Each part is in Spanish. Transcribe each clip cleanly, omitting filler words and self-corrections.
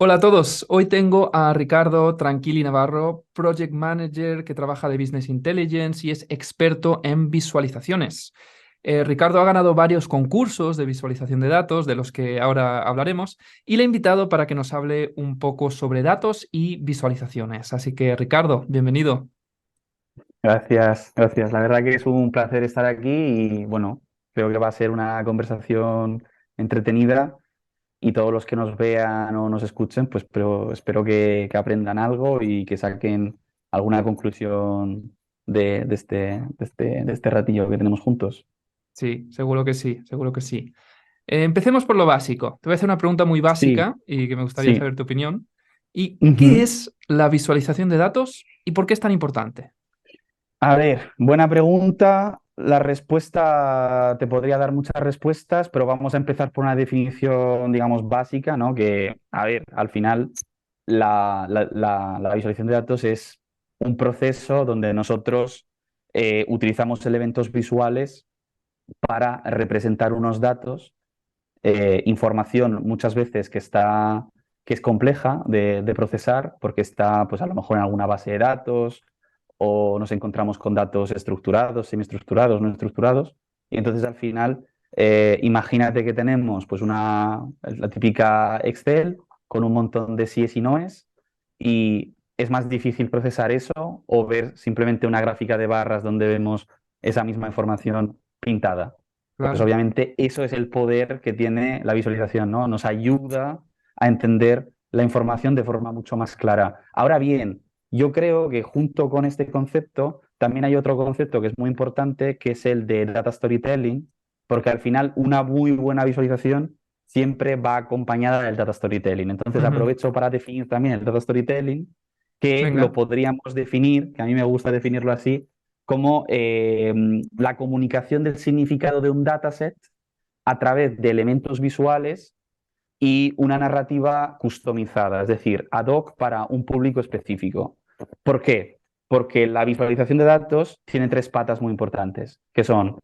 Hola a todos, hoy tengo a Ricardo Tranquili Navarro, Project Manager que trabaja de Business Intelligence y es experto en visualizaciones. Ricardo ha ganado varios concursos de visualización de datos, de los que ahora hablaremos, y le he invitado para que nos hable un poco sobre datos y visualizaciones. Así que, Ricardo, bienvenido. Gracias, gracias. La verdad que es un placer estar aquí y bueno, creo que va a ser una conversación entretenida y todos los que nos vean o nos escuchen, pues pero espero que aprendan algo y que saquen alguna conclusión de este ratillo que tenemos juntos. Sí, seguro que sí, seguro que sí. Empecemos por lo básico. Te voy a hacer una pregunta muy Sí, básica y que me gustaría sí. saber tu opinión. ¿Y qué Ujú. es la visualización de datos y por qué es tan importante? A ver, buena pregunta. La respuesta, te podría dar muchas respuestas, pero vamos a empezar por una definición, digamos, básica, ¿no? Que, a ver, al final la visualización de datos es un proceso donde nosotros utilizamos elementos visuales para representar unos datos, información muchas veces que es compleja de procesar porque está, pues a lo mejor en alguna base de datos o nos encontramos con datos estructurados, semiestructurados, no estructurados. Y entonces al final, imagínate que tenemos pues la típica Excel con un montón de síes y noes y es más difícil procesar eso o ver simplemente una gráfica de barras donde vemos esa misma información pintada. Pues Claro, obviamente eso es el poder que tiene la visualización, ¿no? Nos ayuda a entender la información de forma mucho más clara. Ahora bien, yo creo que junto con este concepto también hay otro concepto que es muy importante, que es el de data storytelling, porque al final una muy buena visualización siempre va acompañada del data storytelling. Entonces ujú. aprovecho para definir también el data storytelling, que lo Venga, podríamos definir, que a mí me gusta definirlo así, como la comunicación del significado de un dataset a través de elementos visuales y una narrativa customizada, es decir, ad hoc para un público específico. ¿Por qué? Porque la visualización de datos tiene tres patas muy importantes, que son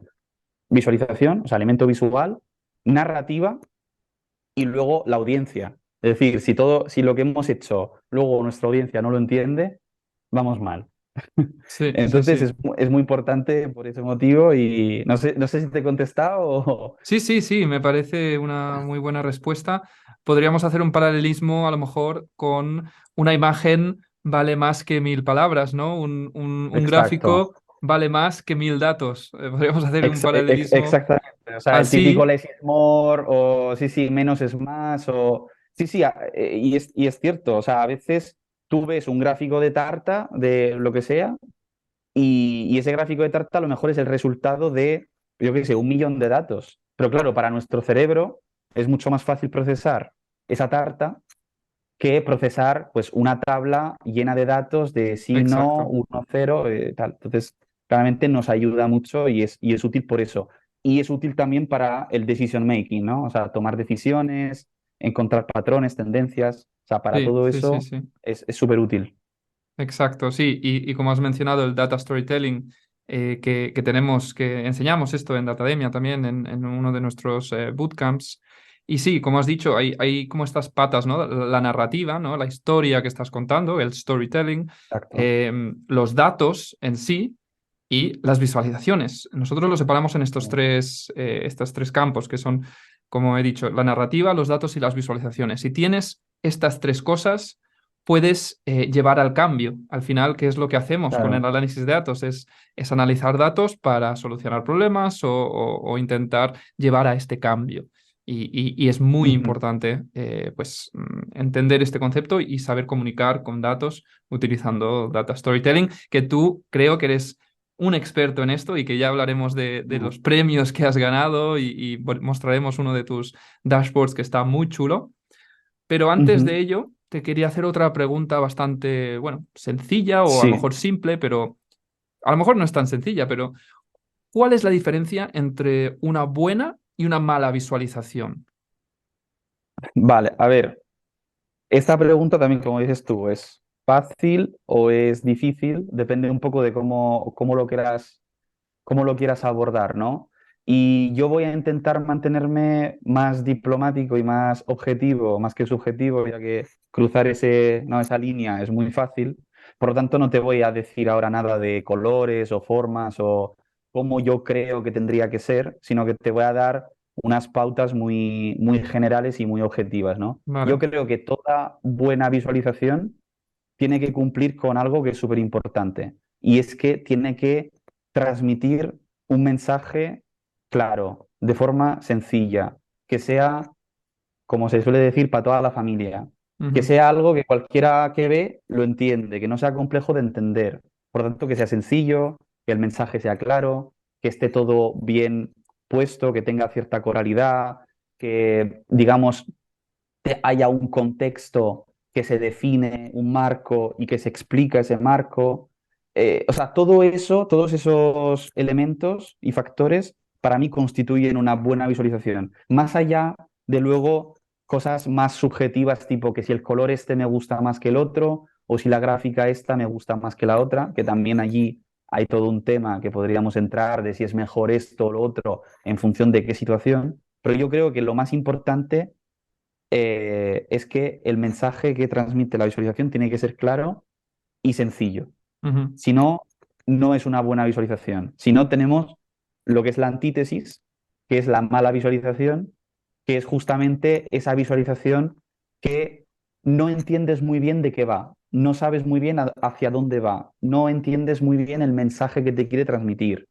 visualización, o sea, elemento visual, narrativa y luego la audiencia. Es decir, si lo que hemos hecho luego nuestra audiencia no lo entiende, vamos mal. sí, sí, Entonces sí. es muy importante por ese motivo y no sé si te he contestado o... Sí, sí, sí, me parece una muy buena respuesta. Podríamos hacer un paralelismo a lo mejor con una imagen vale más que mil palabras, ¿no? Un Exacto, gráfico vale más que mil datos. Podríamos hacer un paralelismo exactamente. O sea, el típico así. less is more o sí, sí, menos es más o... Sí, sí, y es cierto. O sea, a veces tú ves un gráfico de tarta, de lo que sea, y ese gráfico de tarta a lo mejor es el resultado de, yo qué sé, 1 millón de datos. Pero claro, para nuestro cerebro es mucho más fácil procesar esa tarta que procesar pues una tabla llena de datos de sí, no, Exacto. 1, 0, tal. Entonces, claramente nos ayuda mucho y es útil por eso. Y es útil también para el decision making, ¿no? O sea, tomar decisiones, encontrar patrones, tendencias. O sea, para Sí, todo sí, sí, eso sí. es súper útil. Exacto, sí. Y como has mencionado, el data storytelling que tenemos, que enseñamos esto en Datademia también, en uno de nuestros bootcamps. Y sí, como has dicho, hay como estas patas, ¿no? La narrativa, ¿no? La historia que estás contando, el storytelling, Exacto. los datos en sí y las visualizaciones. Nosotros lo separamos en estos tres campos, que son, como he dicho, la narrativa, los datos y las visualizaciones. Si tienes estas tres cosas puedes llevar al cambio. Al final, ¿qué es lo que hacemos con el Claro. análisis de datos? Es analizar datos para solucionar problemas o intentar llevar a este cambio. Y es muy Ujú. importante pues, entender este concepto y saber comunicar con datos utilizando data storytelling, que tú creo que eres un experto en esto y que ya hablaremos de los premios que has ganado y mostraremos uno de tus dashboards que está muy chulo. Pero antes de Ujú. ello, te quería hacer otra pregunta bastante, bueno, sencilla o a lo Sí, mejor simple, pero a lo mejor no es tan sencilla, pero ¿cuál es la diferencia entre una buena y una mala visualización? vale. A ver, esta pregunta también, como dices tú, ¿es fácil o es difícil? Depende un poco de cómo lo quieras abordar, ¿no? Y yo voy a intentar mantenerme más diplomático y más objetivo, más que subjetivo, ya que cruzar no, esa línea es muy fácil. Por lo tanto, no te voy a decir ahora nada de colores o formas o cómo yo creo que tendría que ser, sino que te voy a dar unas pautas muy, muy generales y muy objetivas, ¿no? Yo Vale. creo que toda buena visualización tiene que cumplir con algo que es súper importante, y es que tiene que transmitir un mensaje claro, de forma sencilla, que sea, como se suele decir, para toda la familia, que Ujú. sea algo que cualquiera que ve lo entiende, que no sea complejo de entender, por lo tanto, que sea sencillo, que el mensaje sea claro, que esté todo bien puesto, que tenga cierta coralidad, que, digamos, haya un contexto, que se define un marco y que se explica ese marco. O sea, todo eso, todos esos elementos y factores para mí constituyen una buena visualización. Más allá de luego cosas más subjetivas, tipo que si el color este me gusta más que el otro o si la gráfica esta me gusta más que la otra, que también allí hay todo un tema que podríamos entrar de si es mejor esto o lo otro en función de qué situación. Pero yo creo que lo más importante es que el mensaje que transmite la visualización tiene que ser claro y sencillo. Ujú. Si no, no es una buena visualización. Si no, tenemos lo que es la antítesis, que es la mala visualización, que es justamente esa visualización que no entiendes muy bien de qué va, no sabes muy bien hacia dónde va, no entiendes muy bien el mensaje que te quiere transmitir.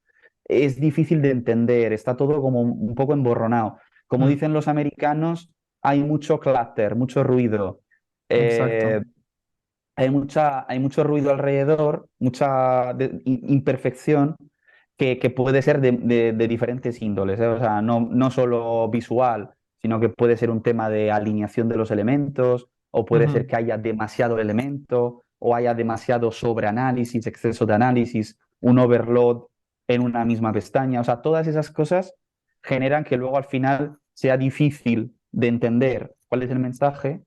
Es difícil de entender, está todo como un poco emborronado. Como Mm. dicen los americanos, hay mucho clutter, mucho ruido. Exacto. Eh, hay mucho ruido alrededor, mucha imperfección que puede ser de diferentes índoles, ¿eh? O sea, no solo visual, sino que puede ser un tema de alineación de los elementos, o puede ser Ujú. que haya demasiado elemento, o haya demasiado sobreanálisis, exceso de análisis, un overload en una misma pestaña. O sea, todas esas cosas generan que luego al final sea difícil de entender cuál es el mensaje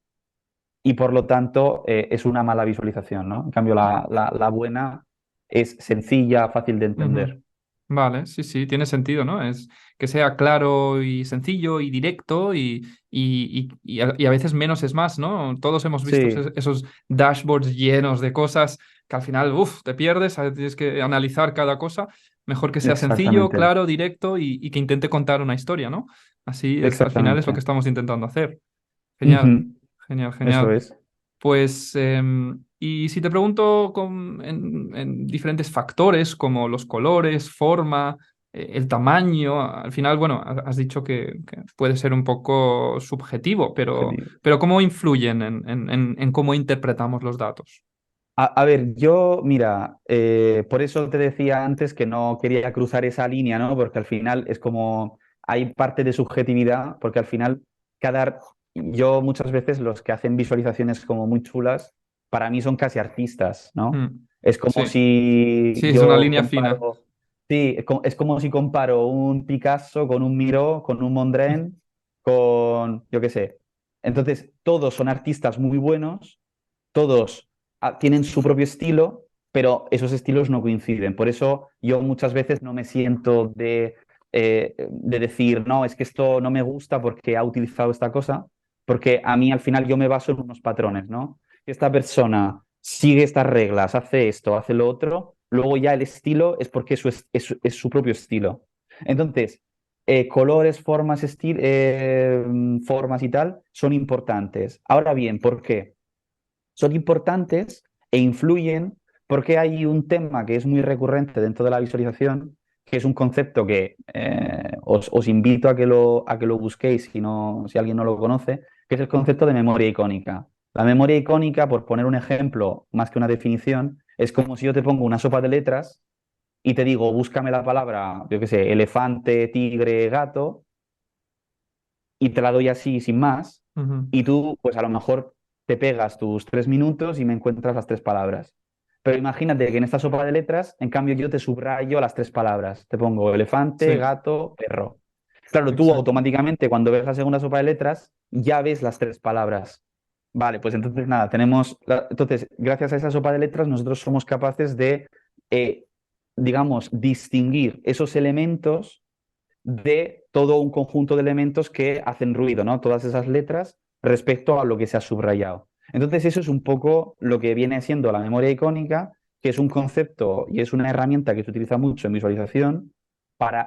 y por lo tanto es una mala visualización, ¿no? En cambio, la buena es sencilla, fácil de Ujú. entender. Vale, sí, sí, tiene sentido, ¿no? Es que sea claro y sencillo y directo y a veces menos es más, ¿no? Todos hemos visto Sí, esos dashboards llenos de cosas que al final, uff, te pierdes, tienes que analizar cada cosa. Mejor que sea sencillo, exactamente, claro, directo y que intente contar una historia, ¿no? Así es, al final es lo que exactamente. estamos intentando hacer. Genial, Ujú, genial, eso genial. es. Pues, y si te pregunto en diferentes factores como los colores, forma, el tamaño, al final, bueno, has dicho que puede ser un poco subjetivo, Objetivo. pero ¿cómo influyen en cómo interpretamos los datos? A ver, yo, mira, por eso te decía antes que no quería cruzar esa línea, ¿no? Porque al final es como, hay parte de subjetividad, porque al final, cada, yo muchas veces los que hacen visualizaciones como muy chulas, para mí son casi artistas, ¿no? Mm, Es como sí, si sí, es una yo línea fina. comparo, sí, es como si comparo un Picasso con un Miró, con un Mondrian, con, yo qué sé. Entonces, todos son artistas muy buenos, todos tienen su propio estilo, pero esos estilos no coinciden. Por eso yo muchas veces no me siento de decir, no, es que esto no me gusta porque ha utilizado esta cosa, porque a mí al final yo me baso en unos patrones, ¿no? Si esta persona sigue estas reglas, hace esto, hace lo otro, luego ya el estilo es porque es su propio estilo. Entonces, colores, formas y tal son importantes. Ahora bien, ¿por qué? Son importantes e influyen porque hay un tema que es muy recurrente dentro de la visualización, que es un concepto que os invito a que lo busquéis si, no, si alguien no lo conoce, que es el concepto de memoria icónica. La memoria icónica, por poner un ejemplo más que una definición, es como si yo te pongo una sopa de letras y te digo, búscame la palabra, yo qué sé, elefante, tigre, gato, y te la doy así sin más, Ujú. y tú, pues a lo mejor te pegas tus 3 minutos y me encuentras las tres palabras. Pero imagínate que en esta sopa de letras, en cambio, yo te subrayo las tres palabras. Te pongo elefante, Sí, gato, perro. Claro, tú exacto. automáticamente cuando ves la segunda sopa de letras, ya ves las tres palabras. Vale, pues entonces nada, entonces, gracias a esa sopa de letras, nosotros somos capaces de, digamos, distinguir esos elementos de todo un conjunto de elementos que hacen ruido, ¿no? Todas esas letras respecto a lo que se ha subrayado. Entonces, eso es un poco lo que viene siendo la memoria icónica, que es un concepto y es una herramienta que se utiliza mucho en visualización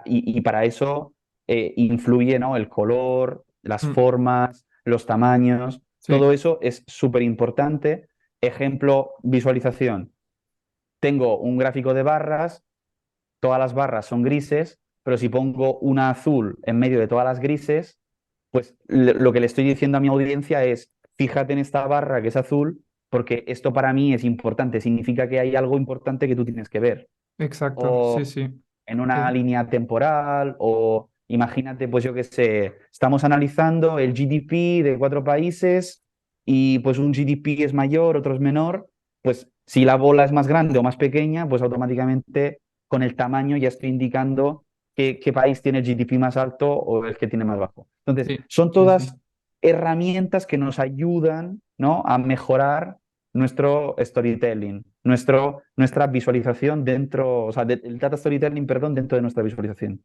y para eso influye, ¿no? El color, las Mm, formas, los tamaños, todo sí, eso es súper importante. Ejemplo, visualización. Tengo un gráfico de barras, todas las barras son grises, pero si pongo una azul en medio de todas las grises, pues lo que le estoy diciendo a mi audiencia es, fíjate en esta barra que es azul, porque esto para mí es importante, significa que hay algo importante que tú tienes que ver. exacto, sí, O sí. en una Eh, línea temporal, o imagínate, pues yo qué sé, estamos analizando el GDP de 4 países y pues un GDP es mayor, otro es menor, pues si la bola es más grande o más pequeña, pues automáticamente con el tamaño ya estoy indicando qué país tiene el GDP más alto o el que tiene más bajo. Entonces, sí, son sí, sí. todas herramientas que nos ayudan, ¿no? A mejorar nuestro storytelling, nuestra visualización dentro, o sea, el data storytelling, perdón, dentro de nuestra visualización.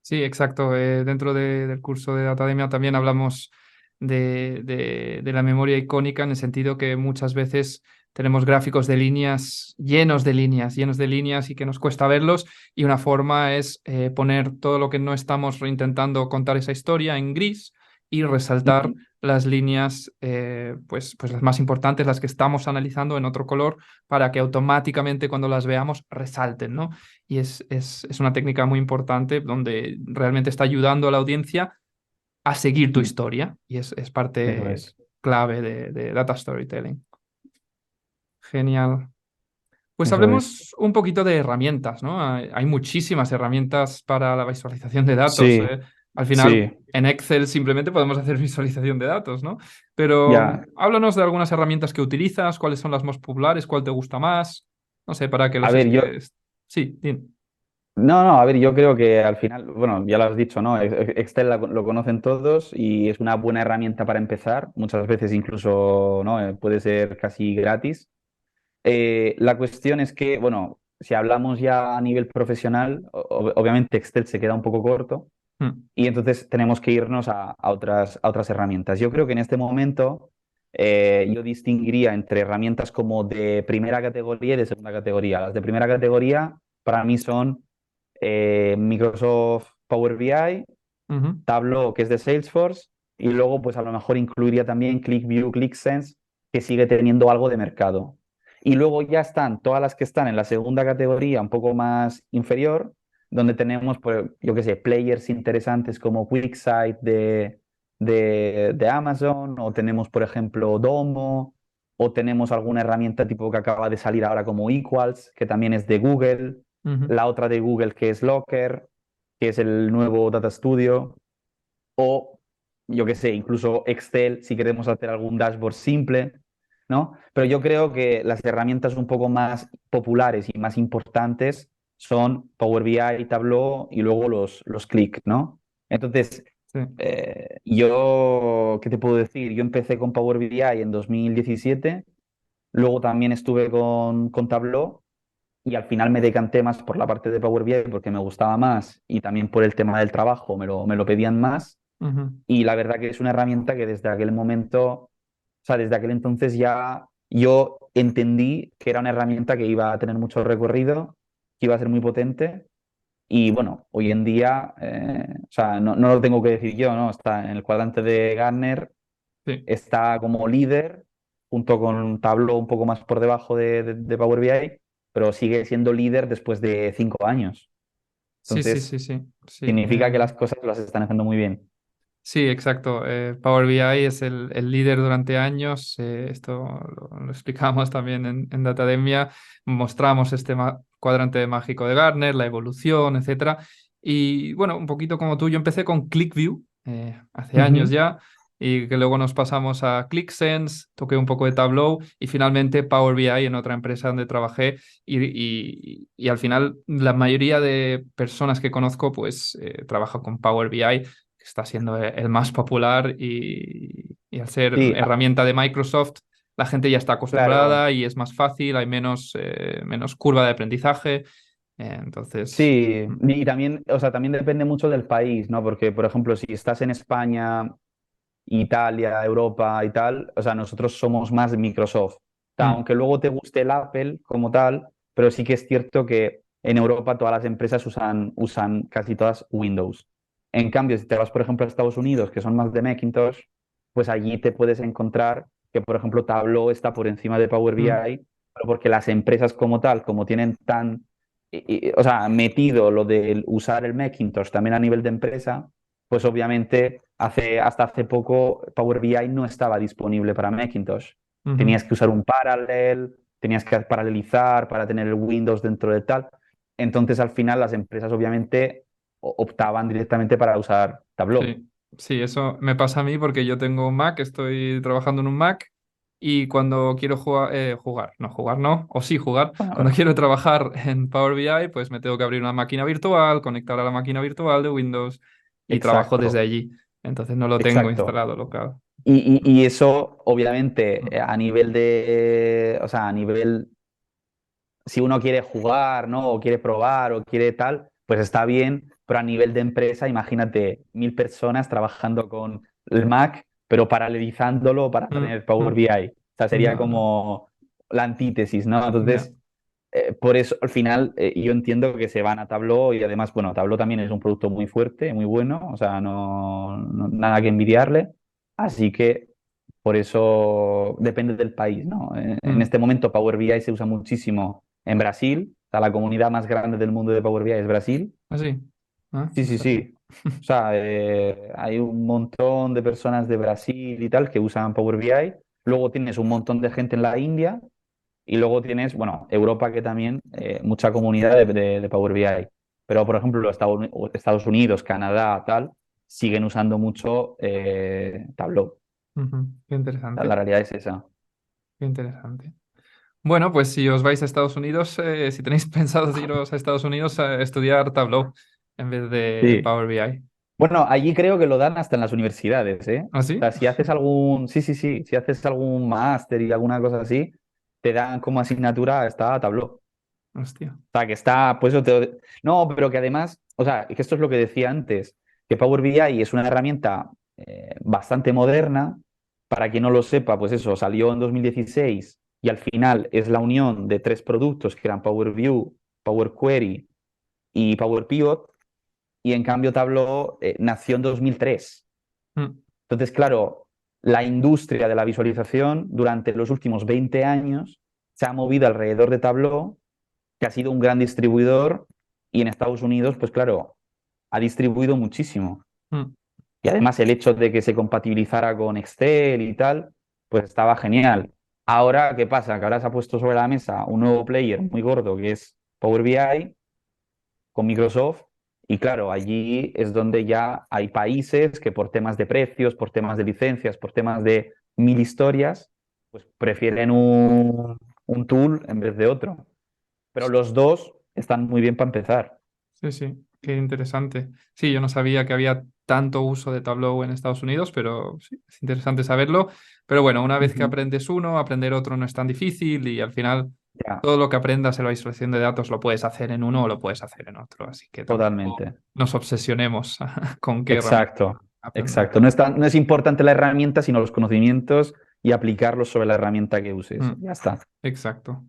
Sí, exacto. Dentro del curso de Datademia también hablamos de la memoria icónica en el sentido que muchas veces tenemos gráficos de líneas llenos de líneas, llenos de líneas y que nos cuesta verlos. Y una forma es poner todo lo que no estamos intentando contar esa historia en gris y resaltar Ujú. las líneas, pues las más importantes, las que estamos analizando en otro color, para que automáticamente cuando las veamos resalten, ¿no? Y es una técnica muy importante donde realmente está ayudando a la audiencia a seguir tu Mm. historia y es Eso parte es. clave de data storytelling. Genial. Pues Eso es. hablemos un poquito de herramientas, ¿no? Hay muchísimas herramientas para la visualización de datos. Sí, Al final, sí, en Excel simplemente podemos hacer visualización de datos, ¿no? Pero ya. háblanos de algunas herramientas que utilizas, cuáles son las más populares, cuál te gusta más, no sé, para que A los... ver, Sí, bien. no, a ver, yo creo que al final, bueno, ya lo has dicho, ¿no? Excel lo conocen todos y es una buena herramienta para empezar. Muchas veces incluso, ¿no? Puede ser casi gratis. La cuestión es que, bueno, si hablamos ya a nivel profesional, obviamente Excel se queda un poco corto Mm, y entonces tenemos que irnos a otras herramientas. Yo creo que en este momento yo distinguiría entre herramientas como de primera categoría y de segunda categoría. Las de primera categoría para mí son Microsoft Power BI, ujú. Tableau, que es de Salesforce, y luego pues a lo mejor incluiría también ClickView, ClickSense, que sigue teniendo algo de mercado. Y luego ya están todas las que están en la segunda categoría, un poco más inferior, donde tenemos, pues, yo qué sé, players interesantes como QuickSight de Amazon, o tenemos, por ejemplo, Domo, o tenemos alguna herramienta tipo que acaba de salir ahora como Equals, que también es de Google, Ujú. la otra de Google que es Locker, que es el nuevo Data Studio, o yo qué sé, incluso Excel si queremos hacer algún dashboard simple, ¿no? Pero yo creo que las herramientas un poco más populares y más importantes son Power BI, Tableau y luego los Click, ¿no? Entonces, Sí. yo, ¿qué te puedo decir? Yo empecé con Power BI en 2017, luego también estuve con Tableau y al final me decanté más por la parte de Power BI porque me gustaba más y también por el tema del trabajo me lo pedían más. Ujú. Y la verdad que es una herramienta que desde aquel momento, o sea, desde aquel entonces ya yo entendí que era una herramienta que iba a tener mucho recorrido, que iba a ser muy potente. Y bueno, hoy en día, o sea, no lo tengo que decir yo, ¿no? Está en el cuadrante de Gartner, Sí. está como líder, junto con Tableau un poco más por debajo de Power BI, pero sigue siendo líder después de 5 años. Sí, sí, sí, Entonces, sí, sí. significa que las cosas las están haciendo muy bien. Sí, exacto. Power BI es el líder durante años. Esto lo explicamos también en Datademia. Mostramos este cuadrante mágico de Gartner, la evolución, etcétera. Y bueno, un poquito como tú, yo empecé con ClickView hace años Ujú. ya, y que luego nos pasamos a ClickSense, toqué un poco de Tableau y finalmente Power BI en otra empresa donde trabajé. Y al final la mayoría de personas que conozco pues trabaja con Power BI, que está siendo el más popular, y al ser Sí, herramienta de Microsoft, la gente ya está claro. acostumbrada y es más fácil, hay menos curva de aprendizaje. Entonces, Sí, y también, o sea, también depende mucho del país, ¿no? Porque, por ejemplo, si estás en España, Italia, Europa y tal, o sea, nosotros somos más Microsoft. O sea, mm, aunque luego te guste el Apple como tal, pero sí que es cierto que en Europa todas las empresas usan casi todas Windows. En cambio, si te vas, por ejemplo, a Estados Unidos, que son más de Macintosh, pues allí te puedes encontrar que, por ejemplo, Tableau está por encima de Power mm, BI, pero porque las empresas como tal, como tienen tan, o sea, metido lo de usar el Macintosh también a nivel de empresa, pues obviamente hasta hace poco Power BI no estaba disponible para Macintosh. ujú. Tenías que usar un Parallel, tenías que paralelizar para tener el Windows dentro de tal. Entonces al final las empresas obviamente optaban directamente para usar Tableau. Sí, sí, eso me pasa a mí porque yo tengo un Mac, estoy trabajando en un Mac y cuando quiero jugar no, o sí jugar, cuando Bueno, quiero trabajar en Power BI, pues me tengo que abrir una máquina virtual, conectar a la máquina virtual de Windows y trabajo desde exacto, allí. Entonces no lo tengo exacto. instalado local. Y eso, obviamente, Mm, a nivel de, o sea, a nivel si uno quiere jugar, ¿no? O quiere probar o quiere tal, pues está bien, pero a nivel de empresa, imagínate 1.000 personas trabajando con el Mac, pero paralelizándolo para mm, tener Power mm. BI. O sea, sería No, no, como la antítesis, ¿no? ya. Entonces, por eso al final yo entiendo que se van a Tableau y además, bueno, Tableau también es un producto muy fuerte, muy bueno, o sea, nada que envidiarle. Así que por eso depende del país, ¿no? En Mm. este momento Power BI se usa muchísimo en Brasil, o sea, la comunidad más grande del mundo de Power BI es Brasil. ¿Ah, sí? Ah, Sí, no sí, sabía. sí. O sea, hay un montón de personas de Brasil y tal que usan Power BI. Luego tienes un montón de gente en la India y luego tienes, bueno, Europa que también, mucha comunidad de Power BI. Pero, por ejemplo, los Estados Unidos, Canadá, tal, siguen usando mucho Tableau. Ujú. Qué La interesante, realidad es esa. qué interesante. Bueno, pues si os vais a Estados Unidos, si tenéis pensado iros a Estados Unidos a estudiar Tableau en vez de Sí. Power BI. Bueno, allí creo que lo dan hasta en las universidades, ¿eh? ¿Ah, O sí? sea, sí, sí, sí, si haces algún máster y alguna cosa así, te dan como asignatura está Tableau. Hostia. O sea, que está, pues eso no, pero que además, o sea, que esto es lo que decía antes, que Power BI es una herramienta bastante moderna. Para quien no lo sepa, pues eso, salió en 2016 y al final es la unión de tres productos que eran Power View, Power Query y Power Pivot, y en cambio Tableau nació en 2003. Mm, Entonces, claro, la industria de la visualización durante los últimos 20 años se ha movido alrededor de Tableau, que ha sido un gran distribuidor, y en Estados Unidos, pues claro, ha distribuido muchísimo. mm. Y además el hecho de que se compatibilizara con Excel y tal, pues estaba genial. Ahora, ¿qué pasa? Que ahora se ha puesto sobre la mesa un nuevo player muy gordo que es Power BI con Microsoft. Y claro, allí es donde ya hay países que por temas de precios, por temas de licencias, por temas de mil historias, pues prefieren un tool en vez de otro. Pero los dos están muy bien para empezar. Sí, sí, qué interesante. Sí, yo no sabía que había tanto uso de Tableau en Estados Unidos, pero sí, es interesante saberlo. Pero bueno, una vez que Ujú. aprendes uno, aprender otro no es tan difícil y al final Ya, todo lo que aprendas en la visualización de datos lo puedes hacer en uno o lo puedes hacer en otro. Así que tampoco totalmente. nos obsesionemos con qué herramienta Exacto, aprender. exacto. No es importante la herramienta, sino los conocimientos y aplicarlos sobre la herramienta que uses. Mm, Ya está. exacto.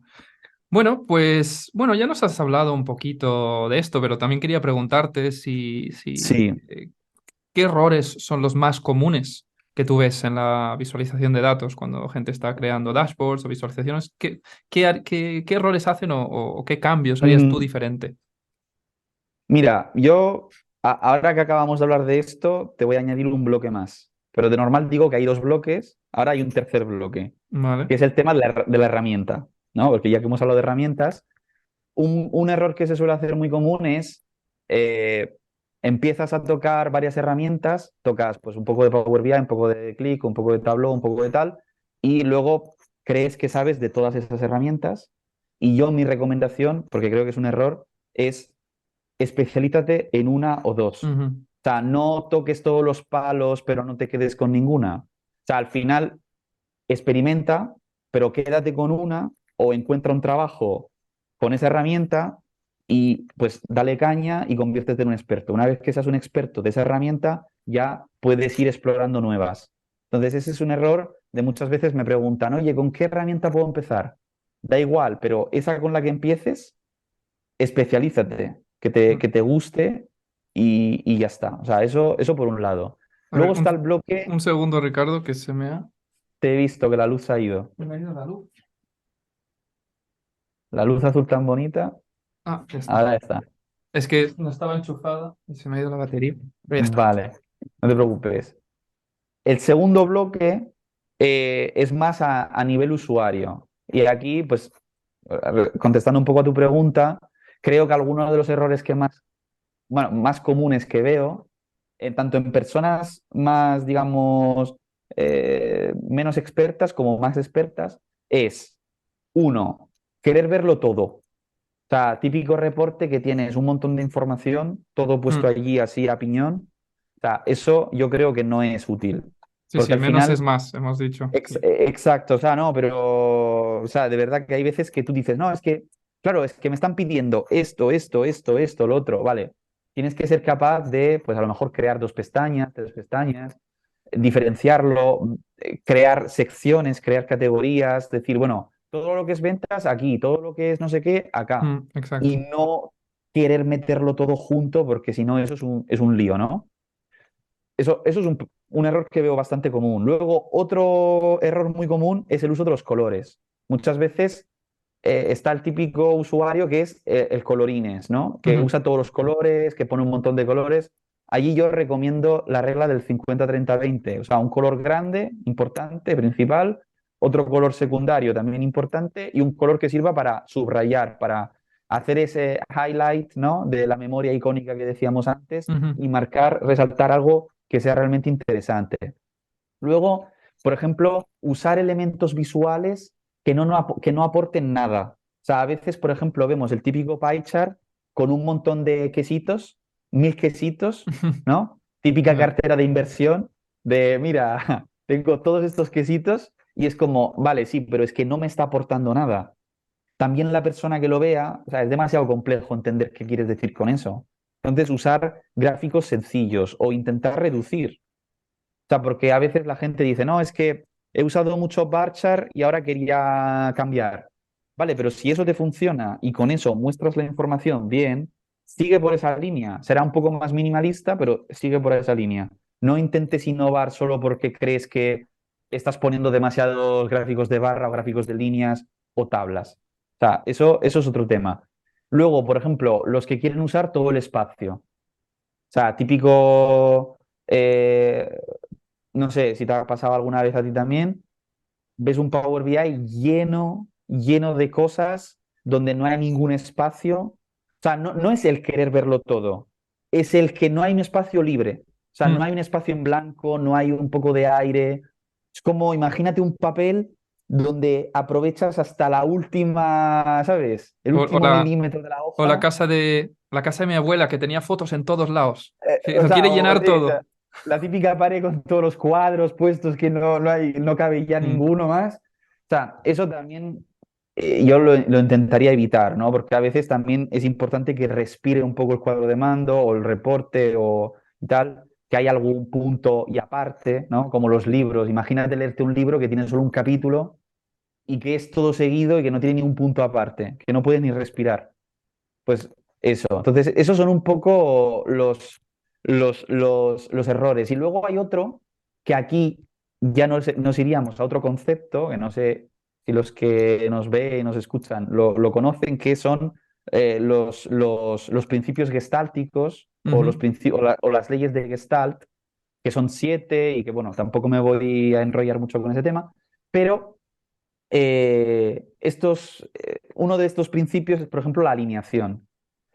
Bueno, pues bueno, ya nos has hablado un poquito de esto, pero también quería preguntarte Sí. qué errores son los más comunes que tú ves en la visualización de datos cuando gente está creando dashboards o visualizaciones. ¿Qué errores hacen o qué cambios harías tú Mm, diferente? Mira, yo ahora que acabamos de hablar de esto, te voy a añadir un bloque más. Pero de normal digo que hay dos bloques, ahora hay un tercer bloque, Vale. que es el tema de la herramienta, ¿no? Porque ya que hemos hablado de herramientas, un error que se suele hacer muy común es eh, empiezas a tocar varias herramientas, tocas pues un poco de Power BI, un poco de Click, un poco de Tableau, un poco de tal, y luego crees que sabes de todas esas herramientas. Y yo mi recomendación, porque creo que es un error, es especialízate en una o dos. Ujú, O sea, no toques todos los palos, pero no te quedes con ninguna. O sea, al final experimenta, pero quédate con una o encuentra un trabajo con esa herramienta y pues dale caña y conviértete en un experto. Una vez que seas un experto de esa herramienta, ya puedes ir explorando nuevas. Entonces, ese es un error de muchas veces me preguntan, oye, ¿con qué herramienta puedo empezar? Da igual, pero esa con la que empieces, especialízate, Mm. que te guste y ya está. O sea, eso por un lado. A Luego ver, está el bloque, un segundo, Ricardo, que se me ha... te he visto que la luz ha ido. Me ha ido la luz. La luz azul tan bonita, Ah, ya está. ahora está. Es que no estaba enchufada y se me ha ido la batería. Pero ya está. Vale, no te preocupes. El segundo bloque es más a nivel usuario. Y aquí, pues, contestando un poco a tu pregunta, creo que algunos de los errores que más, bueno, más comunes que veo, tanto en personas más, digamos, menos expertas como más expertas, es, uno, querer verlo todo. O sea, típico reporte que tienes un montón de información, todo puesto Mm. allí así a piñón. O sea, eso yo creo que no es útil. Sí, Porque sí, al menos es final, más, hemos dicho. Sí. exacto, o sea, no, pero, o sea, de verdad que hay veces que tú dices, no, es que, claro, es que me están pidiendo esto, lo otro, vale. Tienes que ser capaz de, pues a lo mejor crear dos pestañas, tres pestañas, diferenciarlo, crear secciones, crear categorías, decir, bueno, todo lo que es ventas aquí, todo lo que es no sé qué, acá. Mm, Y exacto. no querer meterlo todo junto, porque si no, eso es un lío, ¿no? Eso es un error que veo bastante común. Luego, otro error muy común es el uso de los colores. Muchas veces está el típico usuario que es el colorines, ¿no? Que Ujú. usa todos los colores, que pone un montón de colores. Allí yo recomiendo la regla del 50-30-20. O sea, un color grande, importante, principal, otro color secundario también importante y un color que sirva para subrayar, para hacer ese highlight, ¿no? De la memoria icónica que decíamos antes Ujú. y marcar, resaltar algo que sea realmente interesante. Luego, por ejemplo, usar elementos visuales que no aporten nada. O sea, a veces, por ejemplo, vemos el típico pie chart con un montón de quesitos, 1000 quesitos, ¿no? Típica Ya. cartera de inversión de, mira, tengo todos estos quesitos y es como, vale, sí, pero es que no me está aportando nada. También la persona que lo vea, o sea, es demasiado complejo entender qué quieres decir con eso. Entonces, usar gráficos sencillos o intentar reducir. O sea, porque a veces la gente dice, no, es que he usado mucho Varchar y ahora quería cambiar. Vale, pero si eso te funciona y con eso muestras la información bien, sigue por esa línea. Será un poco más minimalista, pero sigue por esa línea. No intentes innovar solo porque crees que estás poniendo demasiados gráficos de barra o gráficos de líneas o tablas. O sea, eso es otro tema. Luego, por ejemplo, los que quieren usar todo el espacio. O sea, típico no sé si te ha pasado alguna vez a ti también, ves un Power BI lleno de cosas donde no hay ningún espacio. O sea, no es el querer verlo todo, es el que no hay un espacio libre. O sea, no Mm. hay un espacio en blanco, no hay un poco de aire. Es como, imagínate un papel donde aprovechas hasta la última, ¿sabes? El O, último milímetro de la hoja. la casa de mi abuela que tenía fotos en todos lados. Que O lo sea, quiere llenar sí, o todo. sea, la típica pared con todos los cuadros puestos que no cabe ya Mm. ninguno más. O sea, eso también yo lo intentaría evitar, ¿no? Porque a veces también es importante que respire un poco el cuadro de mando o el reporte o y tal, que hay algún punto y aparte, ¿no? Como los libros. Imagínate leerte un libro que tiene solo un capítulo y que es todo seguido y que no tiene ningún punto aparte, que no puedes ni respirar. Pues eso. Entonces, esos son un poco los errores. Y luego hay otro que aquí ya nos iríamos a otro concepto, que no sé si los que nos ven y nos escuchan lo conocen, que son los principios gestálticos o, Ujú. o las leyes de Gestalt, que son 7 y que, bueno, tampoco me voy a enrollar mucho con ese tema, pero uno de estos principios es, por ejemplo, la alineación.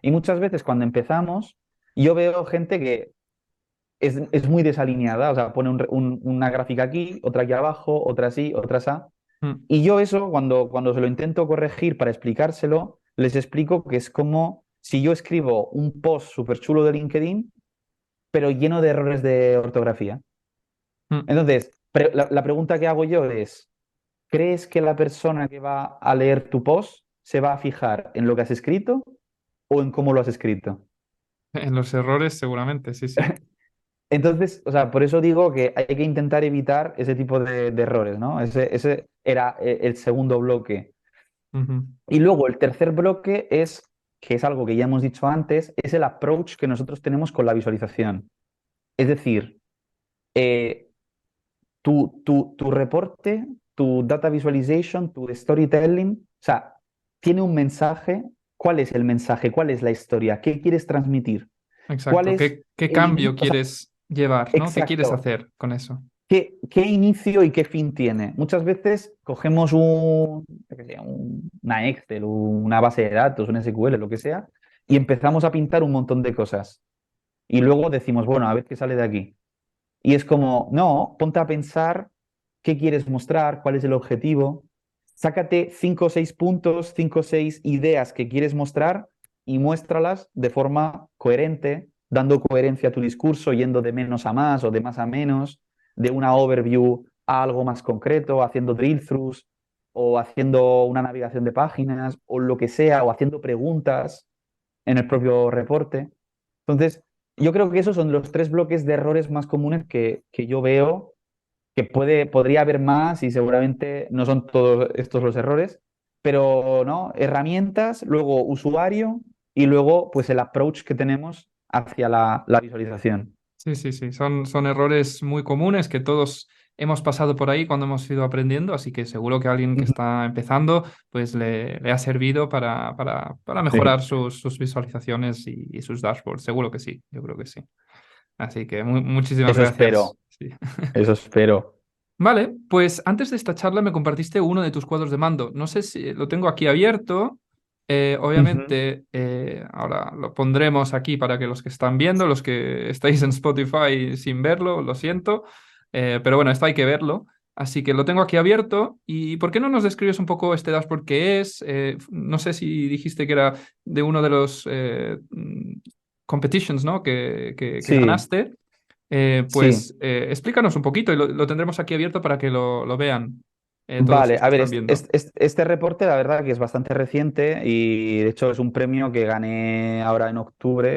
Y muchas veces cuando empezamos, yo veo gente que es muy desalineada, o sea, pone una gráfica aquí, otra aquí abajo, otra así, otra así. Mm. Y yo eso, cuando se lo intento corregir para explicárselo, les explico que es como si yo escribo un post súper chulo de LinkedIn, pero lleno de errores de ortografía. Mm. Entonces, la pregunta que hago yo es, ¿crees que la persona que va a leer tu post se va a fijar en lo que has escrito o en cómo lo has escrito? En los errores, seguramente, sí, sí. Entonces, o sea, por eso digo que hay que intentar evitar ese tipo de errores, ¿no? Ese era el segundo bloque. Ujú. Y luego el tercer bloque es, que es algo que ya hemos dicho antes, es el approach que nosotros tenemos con la visualización. Es decir, eh, tu reporte, tu data visualization, tu storytelling, o sea, tiene un mensaje. ¿Cuál es el mensaje? ¿Cuál es la historia? ¿Qué quieres transmitir? ¿Cuál Exacto. es ¿Qué el cambio inicio? O sea, quieres llevar, ¿no? ¿Qué quieres exacto. hacer con eso? ¿Qué inicio y qué fin tiene? Muchas veces cogemos yo qué sé, una Excel, una base de datos, un SQL, lo que sea, y empezamos a pintar un montón de cosas. Y luego decimos, bueno, a ver qué sale de aquí. Y es como, no, ponte a pensar qué quieres mostrar, cuál es el objetivo. Sácate 5 o 6 puntos, 5 o 6 ideas que quieres mostrar y muéstralas de forma coherente, dando coherencia a tu discurso, yendo de menos a más o de más a menos, de una overview a algo más concreto, haciendo drill-throughs o haciendo una navegación de páginas o lo que sea, o haciendo preguntas en el propio reporte. Entonces, yo creo que esos son los 3 bloques de errores más comunes que yo veo, que podría haber más y seguramente no son todos estos los errores, pero ¿no? Herramientas, luego usuario y luego pues el approach que tenemos hacia la visualización. Sí, sí, sí. Son errores muy comunes que todos hemos pasado por ahí cuando hemos ido aprendiendo, así que seguro que a alguien que Ujú. está empezando, pues le ha servido para Sí, mejorar sus visualizaciones y sus dashboards. Seguro que sí, yo creo que sí. Así que muchísimas eso gracias. espero, Sí. eso espero. Vale, pues antes de esta charla me compartiste uno de tus cuadros de mando. No sé si lo tengo aquí abierto. Ujú. Obviamente, ahora lo pondremos aquí para que los que están viendo, los que estáis en Spotify sin verlo, lo siento. Pero bueno, esto hay que verlo. Así que lo tengo aquí abierto. ¿Y por qué no nos describes un poco este dashboard qué es? No sé si dijiste que era de uno de los competitions, ¿no? Que Sí, ganaste. sí. Explícanos un poquito y lo tendremos aquí abierto para que lo vean todos Vale, los que a ver, están viendo. este reporte la verdad que es bastante reciente y de hecho es un premio que gané ahora en octubre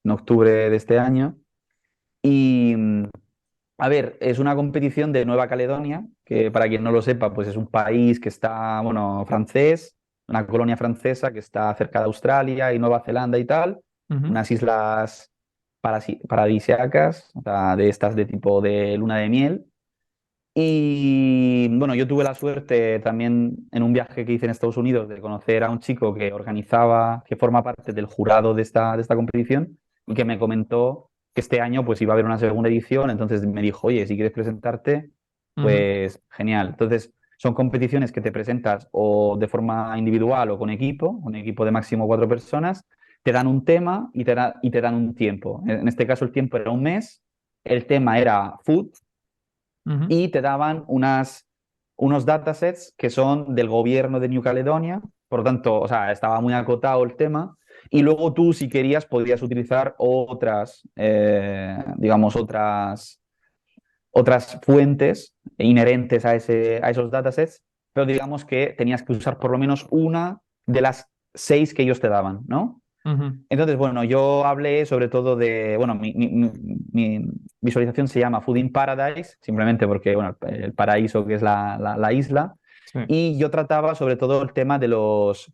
de este año. Y a ver, es una competición de Nueva Caledonia, que para quien no lo sepa, pues es un país que está, bueno, francés, una colonia francesa que está cerca de Australia y Nueva Zelanda y tal, Ujú, unas islas paradisíacas, o sea, de estas de tipo de luna de miel. Y bueno, yo tuve la suerte también en un viaje que hice en Estados Unidos de conocer a un chico que organizaba, que forma parte del jurado de esta competición y que me comentó que este año pues iba a haber una segunda edición, entonces me dijo, oye, si quieres presentarte, ujú, pues genial. Entonces son competiciones que te presentas o de forma individual o con equipo, un equipo de máximo 4 personas, te dan un tema y te dan un tiempo. En este caso el tiempo era un mes, el tema era food ujú, y te daban unos datasets que son del gobierno de New Caledonia, por lo tanto, o sea, estaba muy acotado el tema, y luego tú, si querías, podías utilizar digamos, otras fuentes inherentes a esos datasets, pero digamos que tenías que usar por lo menos una de las 6 que ellos te daban, ¿no? ujú. Entonces, bueno, yo hablé sobre todo de, bueno, mi visualización se llama Food in Paradise, simplemente porque, bueno, el paraíso que es la isla, Sí. y yo trataba sobre todo el tema de los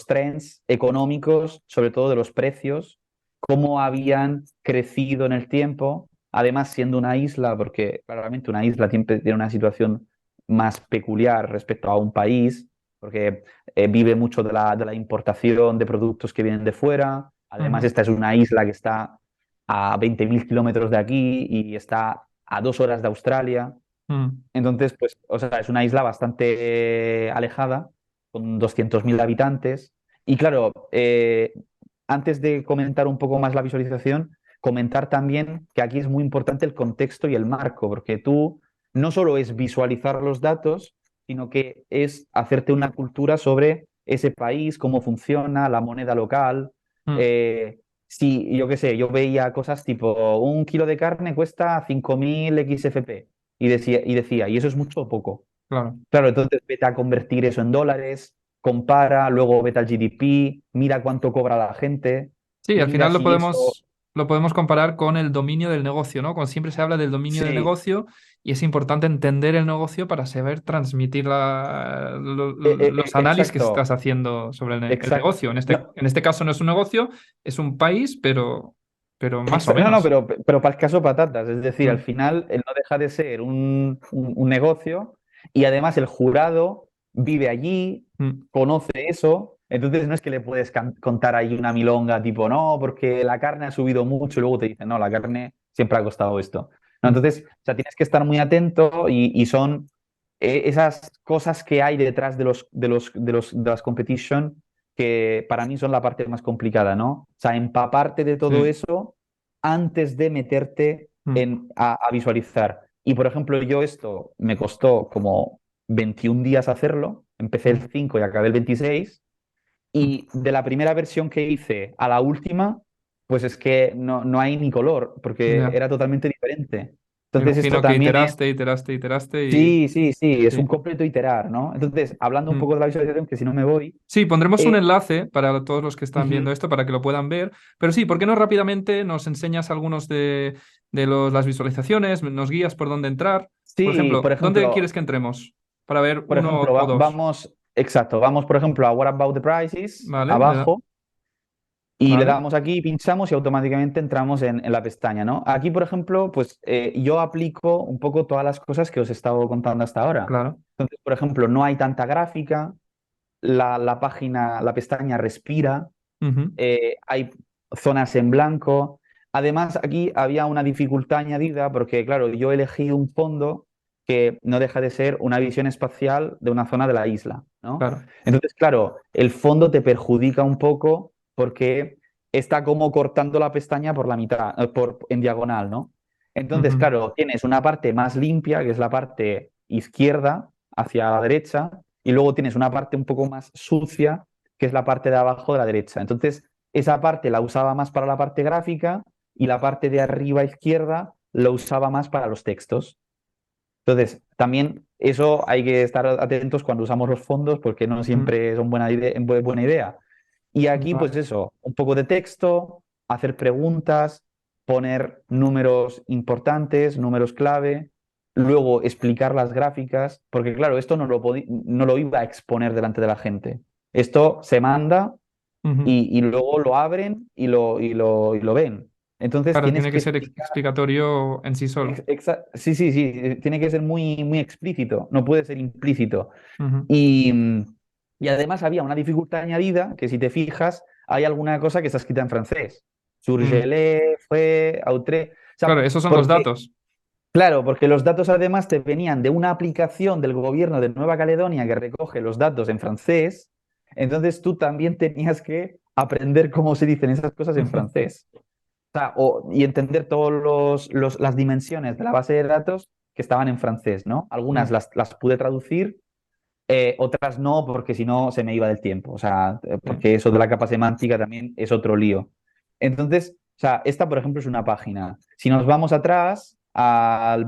trends económicos, sobre todo de los precios, cómo habían crecido en el tiempo, además siendo una isla, porque claramente una isla tiene una situación más peculiar respecto a un país, porque vive mucho de la importación de productos que vienen de fuera. Además, Ujú, esta es una isla que está a 20.000 kilómetros de aquí y está a 2 horas de Australia. ujú. Entonces, pues, o sea, es una isla bastante alejada, con 200.000 habitantes. Y claro, antes de comentar un poco más la visualización, comentar también que aquí es muy importante el contexto y el marco, porque tú no solo es visualizar los datos, sino que es hacerte una cultura sobre ese país, cómo funciona, la moneda local. Mm, Si, yo qué sé, yo veía cosas tipo, un kilo de carne cuesta 5.000 XFP. Y decía, ¿y eso es mucho o poco? claro. Claro, entonces vete a convertir eso en dólares, compara, luego vete al GDP, mira cuánto cobra la gente, Sí, al mira final si eso... lo podemos comparar con el dominio del negocio, ¿no? Cuando siempre se habla del dominio del Sí, negocio y es importante entender el negocio para saber transmitir los análisis que exacto, estás haciendo sobre el exacto. negocio. No, En este caso no es un negocio, es un país, pero más o no, no, menos. pero para el caso patatas, es decir, al Mm, final no deja de ser un negocio y además el jurado vive allí, mm, conoce eso, entonces no es que le puedes contar ahí una milonga tipo, no, porque la carne ha subido mucho y luego te dicen, no, la carne siempre ha costado esto. No, mm, entonces, o sea, tienes que estar muy atento y son esas cosas que hay detrás de las competition que para mí son la parte más complicada, ¿no? O sea, empaparte de todo sí, eso antes de meterte mm, a visualizar. Y por ejemplo, yo esto me costó como 21 días hacerlo, empecé el mm, 5 y acabé el 26, mm. y de la primera versión que hice a la última, pues es que no hay ni color, porque Ya. era totalmente diferente. Me Entonces esto imagino que también es... iteraste, iteraste, iteraste y Sí, sí, sí, es un sí. completo iterar, ¿no? Entonces, hablando un Mm. poco de la visualización, que si no me voy, Sí, pondremos un eh, enlace para todos los que están ujú, viendo esto para que lo puedan ver. Pero sí, ¿por qué no rápidamente nos enseñas algunos de las visualizaciones, nos guías por dónde entrar? Por sí, ejemplo, ¿dónde quieres que entremos? Para ver por uno ejemplo, o dos. vamos, exacto, vamos por ejemplo a What About the Prices, Vale, abajo, y le vale. damos aquí, pinchamos y automáticamente entramos en la pestaña, ¿no? Aquí, por ejemplo, pues yo aplico un poco todas las cosas que os he estado contando hasta ahora. Claro. Entonces, por ejemplo, no hay tanta gráfica, la página, la pestaña respira, Ujú. hay zonas en blanco. Además, aquí había una dificultad añadida porque, claro, yo elegí un fondo que no deja de ser una visión espacial de una zona de la isla, ¿no? Claro. Entonces, claro, el fondo te perjudica un poco porque está como cortando la pestaña por la mitad, en diagonal, ¿no? Entonces, Ujú. claro, tienes una parte más limpia, que es la parte izquierda hacia la derecha, y luego tienes una parte un poco más sucia, que es la parte de abajo de la derecha. Entonces, esa parte la usaba más para la parte gráfica y la parte de arriba izquierda lo usaba más para los textos. Entonces, también eso hay que estar atentos cuando usamos los fondos porque no Mm. siempre son buena idea. Y aquí, pues Vale. eso, un poco de texto, hacer preguntas, poner números importantes, números clave, luego explicar las gráficas, porque claro, esto no lo iba a exponer delante de la gente. Esto se manda Ujú. y luego lo abren y lo ven. Entonces Claro, tienes tiene que que ser explicar. explicatorio en sí solo. Sí, sí, sí, tiene que ser muy, muy explícito, no puede ser implícito. Ujú. Y además había una dificultad añadida que si te fijas, hay alguna cosa que está escrita en francés. Mm. Surgelé, fue, autré. O Claro, sea, esos son los porque, datos. claro, porque los datos además te venían de una aplicación del gobierno de Nueva Caledonia que recoge los datos en francés. Entonces tú también tenías que aprender cómo se dicen esas cosas en Ujú. francés. Sea, y entender todas las dimensiones de la base de datos que estaban en francés, ¿no? Algunas Mm. las pude traducir, otras no, porque si no se me iba del tiempo. O sea, Sí. porque eso de la capa semántica también es otro lío. Entonces, o sea, esta, por ejemplo, es una página. Si nos vamos atrás al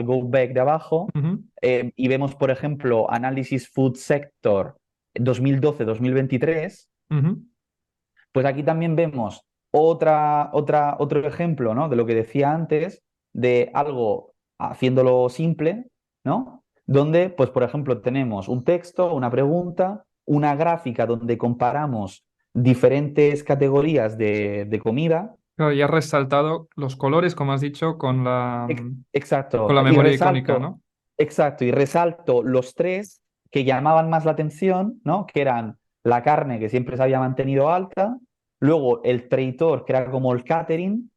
Go Back de abajo, Ujú. y vemos, por ejemplo, análisis Food Sector 2012-2023, Ujú. pues aquí también vemos otro ejemplo, ¿no? De lo que decía antes, de algo haciéndolo simple, ¿no? Donde, pues, por ejemplo, tenemos un texto, una pregunta, una gráfica donde comparamos diferentes categorías de comida. Claro, y has resaltado los colores, como has dicho, con Exacto. la memoria icónica, ¿no? Exacto, y resalto los tres que llamaban más la atención, ¿no? Que eran la carne, que siempre se había mantenido alta, luego el traitor, que era como el catering,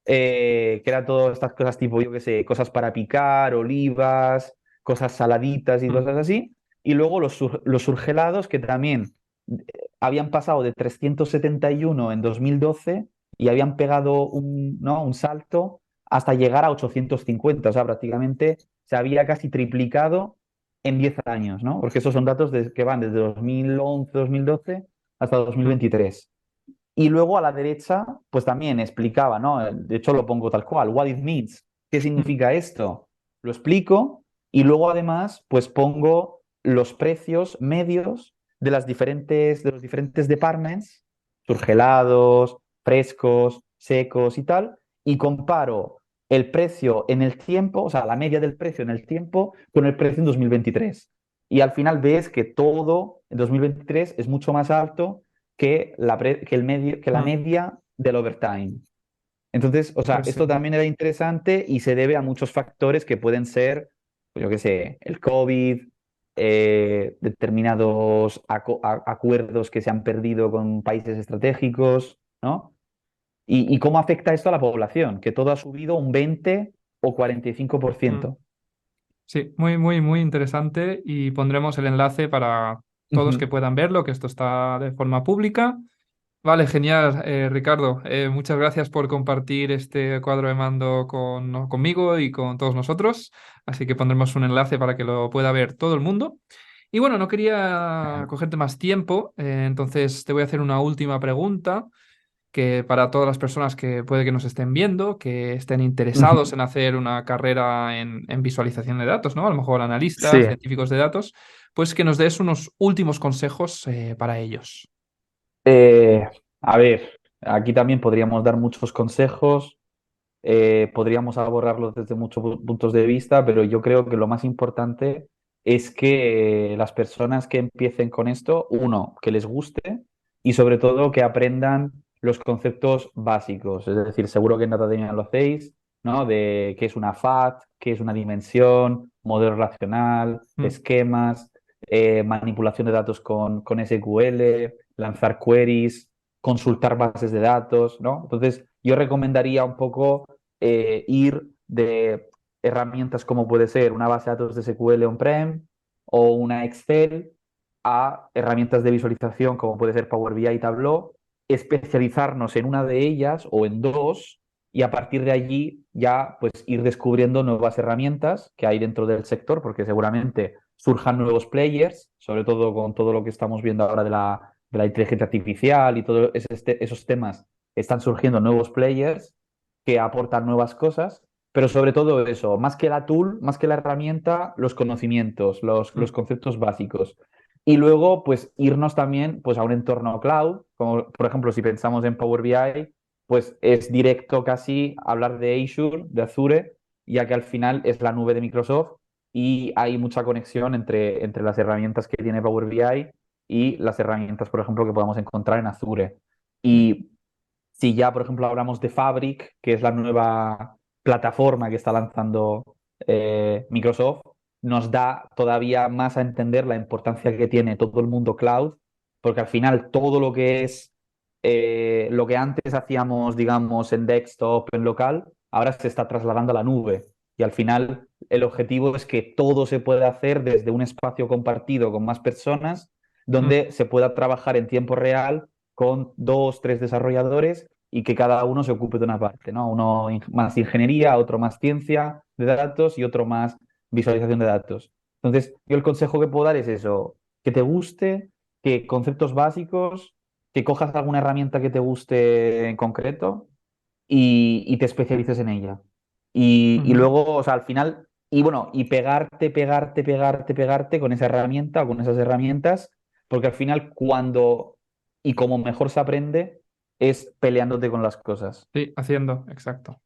que era todas estas cosas tipo, yo qué sé, cosas para picar, olivas, cosas saladitas y Mm. cosas así, y luego los surgelados, que también habían pasado de 371 en 2012 y habían pegado ¿no? un salto hasta llegar a 850. O sea, prácticamente se había casi triplicado en 10 años, ¿no? Porque esos son datos que van desde 2011, 2012 hasta Mm. 2023. Y luego a la derecha, pues también explicaba, ¿no? De hecho lo pongo tal cual, what it means, ¿qué Mm. significa esto? Lo explico y luego además, pues pongo los precios medios de los diferentes departments, surgelados, frescos, secos y tal, y comparo el precio en el tiempo, o sea, la media del precio en el tiempo con el precio en 2023. Y al final ves que todo en 2023 es mucho más alto que la Mm, media del overtime. Entonces, o sea, pues sí. esto también era interesante y se debe a muchos factores que pueden ser, pues yo qué sé, el COVID, determinados acuerdos que se han perdido con países estratégicos, ¿no? Y cómo afecta esto a la población, que todo ha subido un 20 o Mm. 45%. Sí, muy, muy, muy interesante y pondremos el enlace para todos que Ujú. puedan verlo, que esto está de forma pública. Vale, genial, Ricardo. Muchas gracias por compartir este cuadro de mando conmigo y con todos nosotros. Así que pondremos un enlace para que lo pueda ver todo el mundo. Y bueno, no quería cogerte más tiempo, entonces te voy a hacer una última pregunta que para todas las personas que puede que nos estén viendo, que estén interesados Ujú. en hacer una carrera en visualización de datos, ¿no? A lo mejor analistas, Sí. científicos de datos, pues que nos des unos últimos consejos para ellos. Eh, a ver, aquí también podríamos dar muchos consejos. Podríamos abordarlo desde muchos puntos de vista, pero yo creo que lo más importante es que las personas que empiecen con esto, uno, que les guste y sobre todo que aprendan los conceptos básicos. Es decir, seguro que en Datademia lo hacéis, ¿no? De qué es una FAT, qué es una dimensión, modelo relacional, Mm, esquemas, manipulación de datos con SQL, lanzar queries, consultar bases de datos, ¿no? Entonces, yo recomendaría un poco ir de herramientas como puede ser una base de datos de SQL on-prem o una Excel a herramientas de visualización como puede ser Power BI y Tableau, especializarnos en una de ellas o en dos y a partir de allí ya pues ir descubriendo nuevas herramientas que hay dentro del sector porque seguramente surjan nuevos players, sobre todo con todo lo que estamos viendo ahora de la inteligencia artificial y todos esos temas, están surgiendo nuevos players que aportan nuevas cosas, pero sobre todo eso, más que la tool, más que la herramienta, los conocimientos, los mm, conceptos básicos. Y luego, pues irnos también pues, a un entorno cloud, como por ejemplo si pensamos en Power BI, pues es directo casi hablar de Azure, de Azure, ya que al final es la nube de Microsoft y hay mucha conexión entre las herramientas que tiene Power BI y las herramientas, por ejemplo, que podemos encontrar en Azure. mm, Y si ya, por ejemplo, hablamos de Fabric, que es la nueva plataforma que está lanzando Microsoft, nos da todavía más a entender la importancia que tiene todo el mundo cloud, porque al final todo lo que es lo que antes hacíamos, digamos, en desktop, en local, ahora se está trasladando a la nube. Y al final el objetivo es que todo se pueda hacer desde un espacio compartido con más personas, mm. donde se pueda trabajar en tiempo real con dos, tres desarrolladores y que cada uno se ocupe de una parte, ¿no? Uno más ingeniería, otro más ciencia de datos y otro más visualización de datos. Entonces, yo el consejo que puedo dar es eso, que te guste, que conceptos básicos, que cojas alguna herramienta que te guste en concreto y te especialices en ella. Y Ujú. luego, o sea, al final, y bueno, y pegarte con esa herramienta o con esas herramientas, porque al final cuando y como mejor se aprende es peleándote con las cosas. Sí, haciendo, exacto.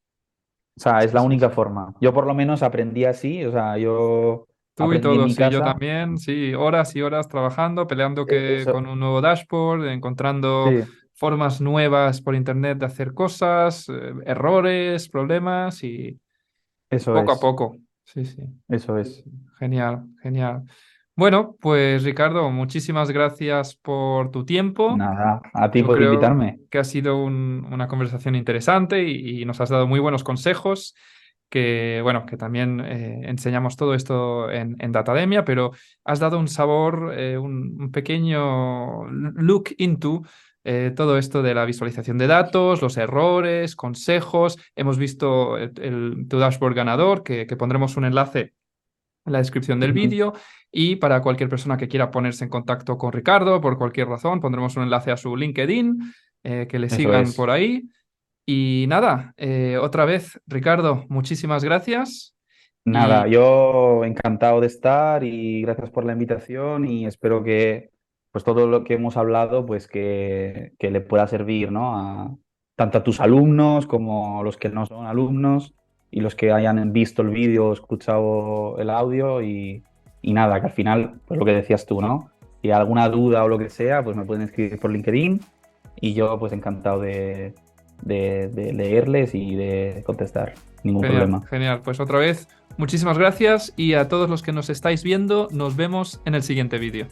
O sea, es Sí, la sí, única sí. forma. Yo por lo menos aprendí así, o sea, yo Tú y aprendí en todos, mi sí, yo casa. también, sí, horas y horas trabajando, peleando Eso, con un nuevo dashboard, encontrando sí, formas nuevas por internet de hacer cosas, errores, problemas y eso poco a es, poco. Sí, sí, eso sí, es. sí. Genial, genial. Bueno, pues Ricardo, muchísimas gracias por tu tiempo. Nada, a ti Yo por creo invitarme. que ha sido una conversación interesante y nos has dado muy buenos consejos que, bueno, que también enseñamos todo esto en Datademia, pero has dado un sabor, un pequeño look into todo esto de la visualización de datos, los errores, consejos. Hemos visto tu dashboard ganador, que pondremos un enlace en la descripción del Ujú. vídeo y para cualquier persona que quiera ponerse en contacto con Ricardo por cualquier razón, pondremos un enlace a su LinkedIn, que le Eso sigan es. por ahí. Y nada, otra vez, Ricardo, muchísimas gracias Nada, y yo encantado de estar y gracias por la invitación y espero que pues todo lo que hemos hablado, pues que le pueda servir, ¿no? Tanto a tus alumnos como a los que no son alumnos y los que hayan visto el vídeo o escuchado el audio y nada, que al final, pues lo que decías tú, ¿no? Si hay alguna duda o lo que sea, pues me pueden escribir por LinkedIn y yo pues encantado de leerles y de contestar. Ningún Genial, problema. genial. Pues otra vez, muchísimas gracias y a todos los que nos estáis viendo, nos vemos en el siguiente vídeo.